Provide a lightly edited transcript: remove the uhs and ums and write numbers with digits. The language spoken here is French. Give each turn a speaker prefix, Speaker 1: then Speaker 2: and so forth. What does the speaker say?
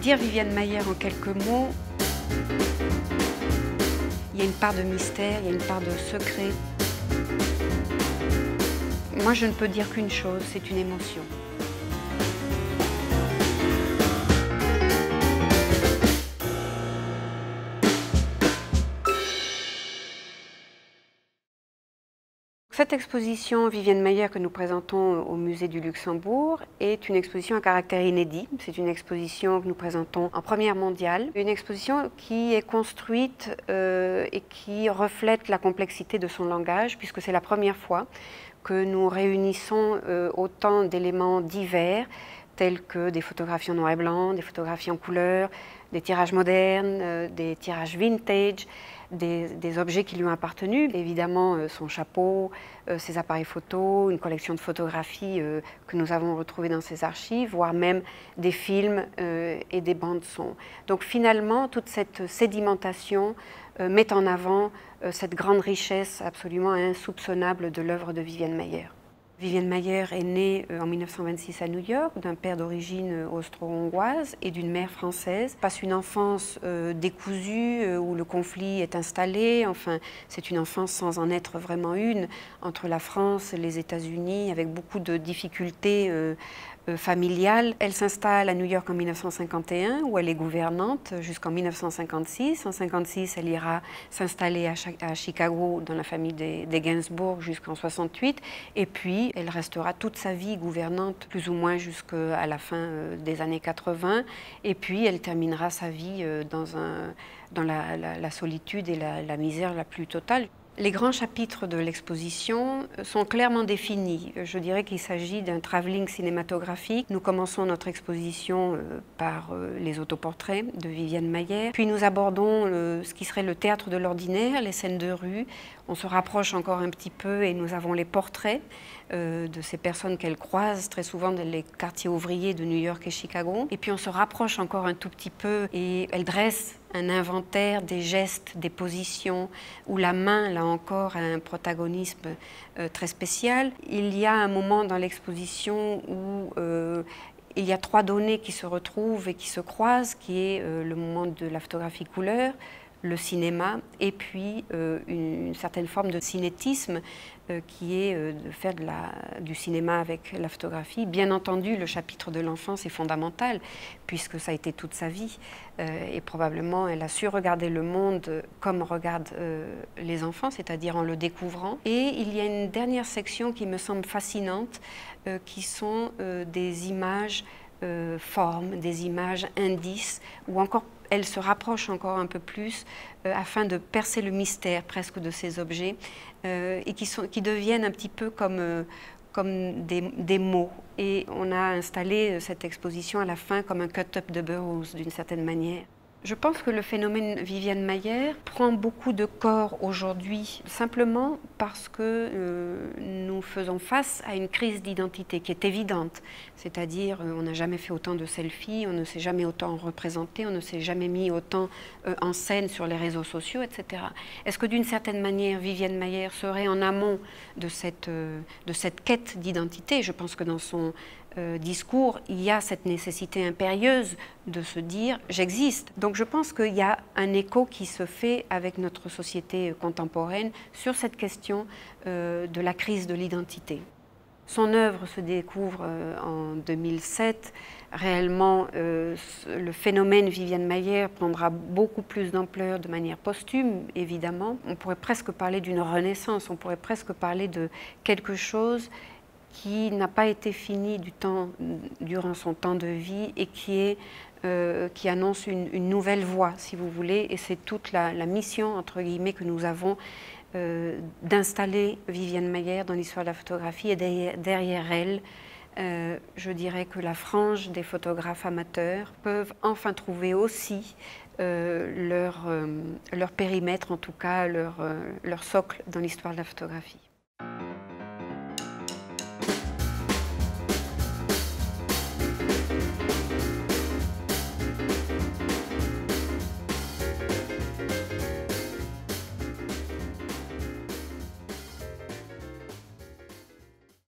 Speaker 1: Dire Viviane Maier en quelques mots, il y a une part de mystère, il y a une part de secret. Moi, je ne peux dire qu'une chose, c'est une émotion. Cette exposition Viviane Maier que nous présentons au Musée du Luxembourg est une exposition à caractère inédit. C'est une exposition que nous présentons en première mondiale. Une exposition qui est construite et qui reflète la complexité de son langage, puisque c'est la première fois que nous réunissons autant d'éléments divers, tels que des photographies en noir et blanc, des photographies en couleur, des tirages modernes, des tirages vintage, des objets qui lui ont appartenu. Évidemment, son chapeau, ses appareils photo, une collection de photographies que nous avons retrouvées dans ses archives, voire même des films et des bandes son. Donc finalement, toute cette sédimentation met en avant cette grande richesse absolument insoupçonnable de l'œuvre de Viviane Maier. Viviane Maier est née en 1926 à New York, d'un père d'origine austro-hongroise et d'une mère française. Passe une enfance décousue où le conflit est installé. Enfin, c'est une enfance sans en être vraiment une, entre la France et les États-Unis, avec beaucoup de difficultés familiale. Elle s'installe à New York en 1951, où elle est gouvernante jusqu'en 1956. En 1956, elle ira s'installer à Chicago dans la famille des Gainsbourg jusqu'en 1968. Et puis, elle restera toute sa vie gouvernante, plus ou moins jusqu'à la fin des années 80. Et puis, elle terminera sa vie dans la solitude et la misère la plus totale. Les grands chapitres de l'exposition sont clairement définis. Je dirais qu'il s'agit d'un travelling cinématographique. Nous commençons notre exposition par les autoportraits de Viviane Maier. Puis nous abordons ce qui serait le théâtre de l'ordinaire, les scènes de rue. On se rapproche encore un petit peu et nous avons les portraits de ces personnes qu'elle croise, très souvent dans les quartiers ouvriers de New York et Chicago. Et puis on se rapproche encore un tout petit peu et elle dresse un inventaire des gestes, des positions, où la main, là encore, a un protagonisme très spécial. Il y a un moment dans l'exposition où il y a trois données qui se retrouvent et qui se croisent, qui est le moment de la photographie couleur, le cinéma et puis une certaine forme de cinétisme qui est de faire du cinéma avec la photographie. Bien entendu, le chapitre de l'enfance est fondamental puisque ça a été toute sa vie et probablement elle a su regarder le monde comme regardent les enfants, c'est-à-dire en le découvrant. Et il y a une dernière section qui me semble fascinante qui sont des images formes, des images indices ou encore elle se rapproche encore un peu plus afin de percer le mystère presque de ces objets et qui deviennent un petit peu comme des mots. Et on a installé cette exposition à la fin comme un cut-up de Burroughs d'une certaine manière. Je pense que le phénomène Viviane Maier prend beaucoup de corps aujourd'hui, simplement parce que nous faisons face à une crise d'identité qui est évidente. C'est-à-dire, on n'a jamais fait autant de selfies, on ne s'est jamais autant représenté, on ne s'est jamais mis autant en scène sur les réseaux sociaux, etc. Est-ce que d'une certaine manière, Viviane Maier serait en amont de cette quête d'identité? Je pense que dans son discours, il y a cette nécessité impérieuse de se dire « j'existe ». Donc je pense qu'il y a un écho qui se fait avec notre société contemporaine sur cette question de la crise de l'identité. Son œuvre se découvre en 2007. Réellement, le phénomène Viviane Maier prendra beaucoup plus d'ampleur de manière posthume, évidemment. On pourrait presque parler d'une renaissance, on pourrait presque parler de quelque chose qui n'a pas été fini durant son temps de vie et qui annonce une nouvelle voie, si vous voulez. Et c'est toute la mission, entre guillemets, que nous avons d'installer Viviane Maier dans l'histoire de la photographie. Et derrière elle, je dirais que la frange des photographes amateurs peuvent enfin trouver aussi leur périmètre, en tout cas leur socle dans l'histoire de la photographie.